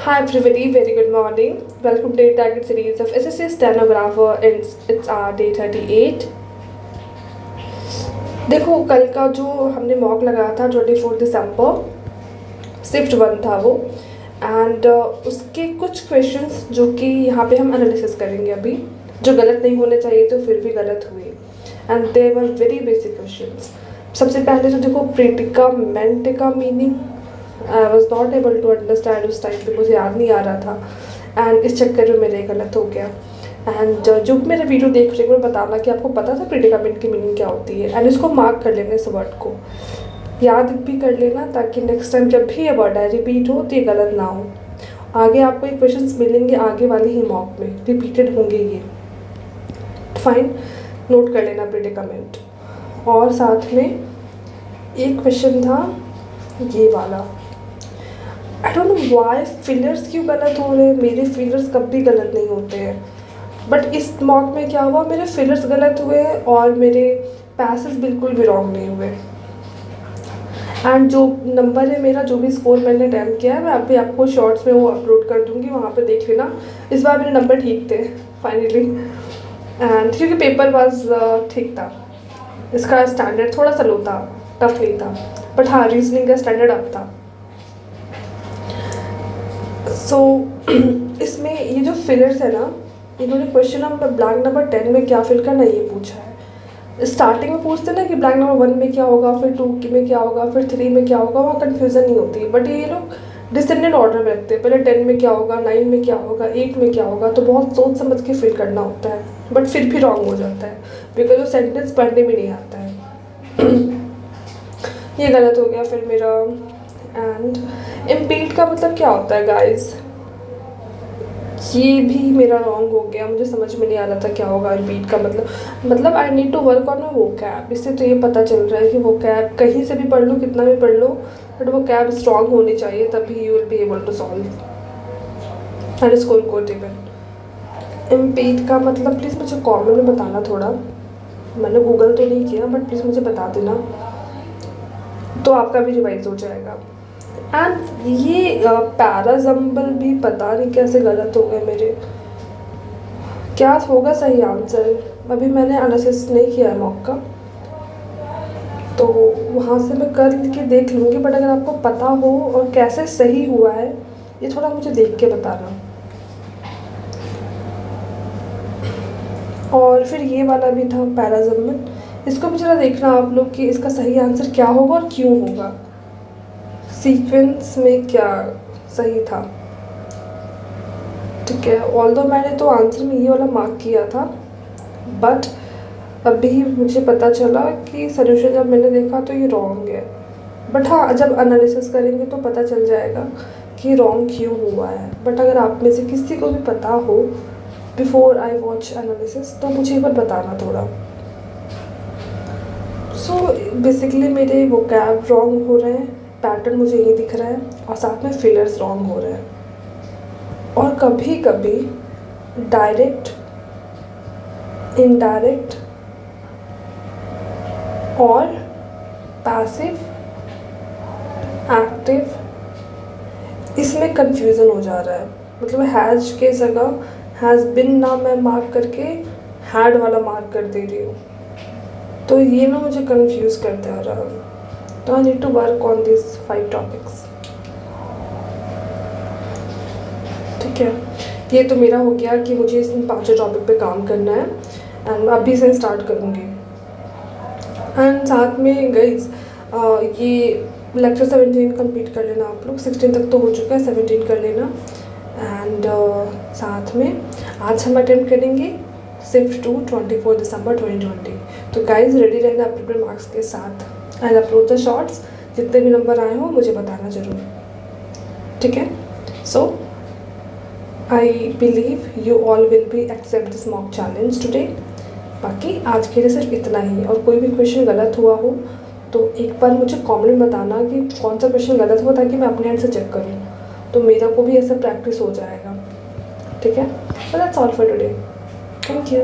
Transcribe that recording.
Hi everybody, very good morning. Welcome to the target series of SSC Stenographer and it's our day 38. देखो कल का जो हमने mock लगाया था 24 दिसंबर शिफ्ट 1 था वो एंड उसके कुछ क्वेश्चंस जो कि यहाँ पे हम एनालिसिस करेंगे अभी, जो गलत नहीं होने चाहिए तो फिर भी गलत हुए and they were very basic questions. सबसे पहले तो देखो प्रेडिकामेंट का meaning I was not able to understand उस टाइम पे, मुझे याद नहीं आ रहा था एंड इस चक्कर में मेरे गलत हो गया. एंड जो मेरा वीडियो देख रहे हैं बताना कि आपको पता था प्रेडिकामेंट की मीनिंग क्या होती है एंड इसको मार्क कर लेना, इस वर्ड को याद भी कर लेना ताकि नेक्स्ट टाइम जब भी ये वर्ड है रिपीट हो तो ये गलत ना हो. आगे आपको ये क्वेश्चन मिलेंगे आगे वाले ही मॉक में, रिपीटेड होंगे ये. फाइन, नोट कर लेना प्रेडिकामेंट. और साथ में एक क्वेश्चन था ये वाला, I don't know why fillers क्यों गलत हो रहे हैं. मेरे फिलर्स कभी गलत नहीं होते हैं, बट इस मॉक में क्या हुआ, मेरे फिलर्स गलत हुए और मेरे पैसेस बिल्कुल भी रॉन्ग नहीं हुए. एंड जो नंबर है मेरा, जो भी स्कोर मैंने अटैम्प्ट किया है, मैं अभी आपको शॉर्ट्स में वो अपलोड कर दूँगी, वहाँ पे देख लेना. इस बार मेरे नंबर ठीक थे फाइनली, एंड क्योंकि पेपर वाज ठीक था. इसका स्टैंडर्ड थोड़ा सा लो था, टफ नहीं था, बट हाँ रीजनिंग का स्टैंडर्ड अप था. सो इसमें ये जो फिलर्स है ना, इन्होंने क्वेश्चन नंबर ब्लैंक नंबर 10 में क्या फिल करना ये पूछा है. स्टार्टिंग में पूछते ना कि ब्लैंक नंबर 1 में क्या होगा, फिर 2 में क्या होगा, फिर 3 में क्या होगा, वहाँ कन्फ्यूज़न नहीं होती. बट ये लोग डिसेंडेंट ऑर्डर में रखते हैं, पहले 10 में क्या होगा, 9 में क्या होगा, 8 में क्या होगा, तो बहुत सोच समझ के फिल करना होता है. बट फिर भी रॉन्ग हो जाता है बिकॉज वो सेंटेंस पढ़ने में नहीं आता है. ये गलत हो गया फिर मेरा. एंड इम्पीड का मतलब क्या होता है गाइस, ये भी मेरा रॉन्ग हो गया. मुझे समझ में नहीं आ रहा था क्या होगा इम्पीड का मतलब I need to work on my vocab. इससे तो ये पता चल रहा है कि वो कैब कहीं से भी पढ़ लो, कितना भी पढ़ लो, बट वो कैब स्ट्रॉन्ग होनी चाहिए, तभी you will be able to solve and score good even. Impede का मतलब प्लीज़ मुझे कॉमेंट में बताना थोड़ा, मैंने गूगल तो नहीं किया बट प्लीज़ मुझे बता देना तो आपका भी रिवाइज हो जाएगा. एंड ये पैराजम्बल भी पता नहीं कैसे गलत हो गए मेरे. क्या होगा सही आंसर, अभी मैंने एनालिसिस नहीं किया है मॉक का, तो वहाँ से मैं कर के देख लूँगी. बट अगर आपको पता हो और कैसे सही हुआ है ये थोड़ा मुझे देख के बताना. और फिर ये वाला भी था पैराजम्बल, इसको भी जरा देखना आप लोग कि इसका सही आंसर क्या होगा और क्यों होगा, सीक्वेंस में क्या सही था. ठीक है, ऑल्दो मैंने तो आंसर में ये वाला मार्क किया था, बट अभी मुझे पता चला कि सोल्यूशन जब मैंने देखा तो ये रॉन्ग है. बट हाँ जब एनालिसिस करेंगे तो पता चल जाएगा कि रॉन्ग क्यों हुआ है. बट अगर आप में से किसी को भी पता हो बिफोर आई वॉच एनालिसिस तो मुझे एक बार बताना थोड़ा. सो बेसिकली मेरे वो कैब रॉन्ग हो रहे हैं, पैटर्न मुझे ये दिख रहा है, और साथ में फिलर्स रॉन्ग हो रहे हैं. और कभी कभी डायरेक्ट, इनडायरेक्ट और पैसिव, एक्टिव, इसमें कंफ्यूजन हो जा रहा है. मतलब हैज के जगह हैज़ बिन ना मैं मार्क करके हैड वाला मार्क कर दे रही हूँ, तो ये ना मुझे कंफ्यूज करते आ रहा है. तो I need to work on this 5 topics. ठीक है, ये तो मेरा हो गया कि मुझे इन 5 टॉपिक पे काम करना है एंड अभी से स्टार्ट करूँगी. एंड साथ में गाइस ये लेक्चर 17 कंप्लीट कर लेना आप लोग. 16 तक तो हो चुका है, 17 कर लेना. एंड साथ में आज हम अटेम्प्ट करेंगे शिफ्ट 2 24 दिसंबर 2020. तो गाइस रेडी रहना अपने मार्क्स के साथ. एंड अपलोड द शॉर्ट्स, जितने भी नंबर आए हो मुझे बताना ज़रूर. ठीक है, so I believe you all will be accept this mock challenge today. बाकी आज के लिए सिर्फ इतना ही. और कोई भी क्वेश्चन गलत हुआ हो तो एक बार मुझे कमेंट में बताना कि कौन सा क्वेश्चन गलत हुआ, ताकि मैं अपने एंड से चेक करूँ, तो मेरा को भी ऐसा प्रैक्टिस हो जाएगा. ठीक है, so that's all for today. Thank you.